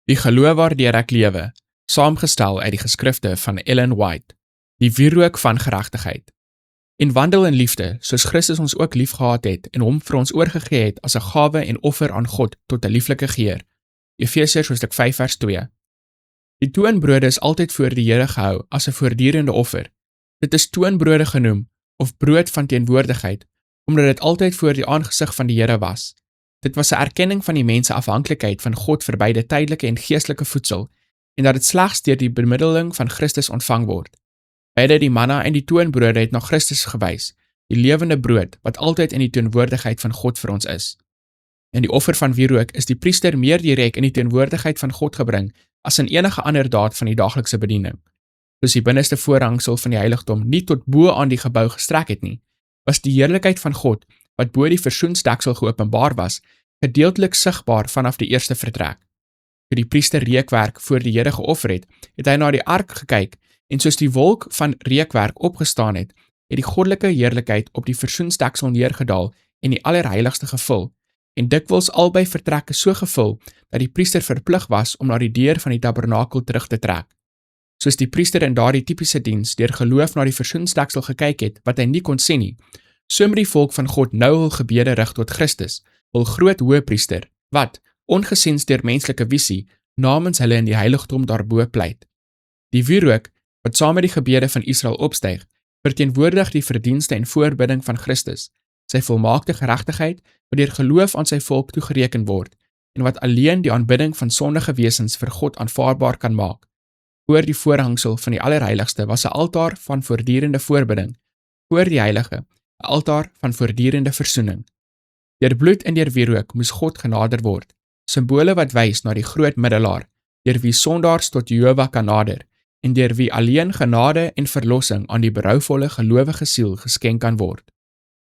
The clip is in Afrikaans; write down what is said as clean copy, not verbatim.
Die geloof waardeur ek lewe, saamgestel uit die geskrifte van Ellen White, die wierook van geregtigheid. En wandel in liefde, soos Christus ons ook liefgehad het en hom vir ons oorgegee het as 'n gawe en offer aan God tot 'n lieflike geur. Efesiërs hoofstuk 5 vers 2. Die toonbrode is altyd voor die Here gehou as 'n voortdurende offer. Dit is toonbrode genoem, of brood van teenwoordigheid, omdat dit altyd voor die aangesig van die Here was. Dit was 'n erkenning van die mens se afhanklikheid van God vir beide tydelike en geestelike voedsel, en dat dit slegs deur die bemiddeling van Christus ontvang word. Beide die manna en die toonbrode het na Christus gewys, die lewende brood wat altyd in die teenwoordigheid van God vir ons is. In die offer van wierook is die priester meer direk in die teenwoordigheid van God gebring as in enige ander daad van die daaglikse bediening. Soos die binneste voorhangsel van die heiligdom nie tot bo aan die gebou gestrek het nie, was die heerlikheid van God, wat bo die versoensdeksel geopenbaar was, gedeeltelik sigbaar vanaf die eerste vertrek. Toe die priester reukwerk voor die Here geoffer het, het hy na die ark gekyk, en soos die wolk van reukwerk opgestaan het die goddelike heerlikheid op die versoensdeksel neergedaal en die allerheiligste gevul, en dikwels albei vertrekke so gevul, dat die priester verplig was om na die deur van die tabernakel terug te trek. Soos die priester in daardie tipiese diens deur geloof na die versoensdeksel gekyk het, wat hy nie kon sien nie, so moet die volk van God nou hul gebede rig tot Christus, hul groot hoëpriester, wat, ongesiens deur menslike visie, namens hulle in die heiligdom daarbo pleit. Die wierook, wat saam met die gebede van Israel opstyg, verteenwoordig die verdienste en voorbidding van Christus, sy volmaakte geregtigheid, wat deur geloof aan sy volk toegereken word, en wat alleen die aanbidding van sondige wesens vir God aanvaarbaar kan maak. Voor die voorhangsel van die allerheiligste was 'n altaar van voortdurende voorbidding, voor die heilige, 'n altaar van voortdurende versoening. Deur bloed en deur wierook moes God genader word, simbole wat wys na die groot middelaar, deur wie sondaars tot Jehova kan nader, en deur wie alleen genade en verlossing aan die berouvolle gelowige siel geskenk kan word.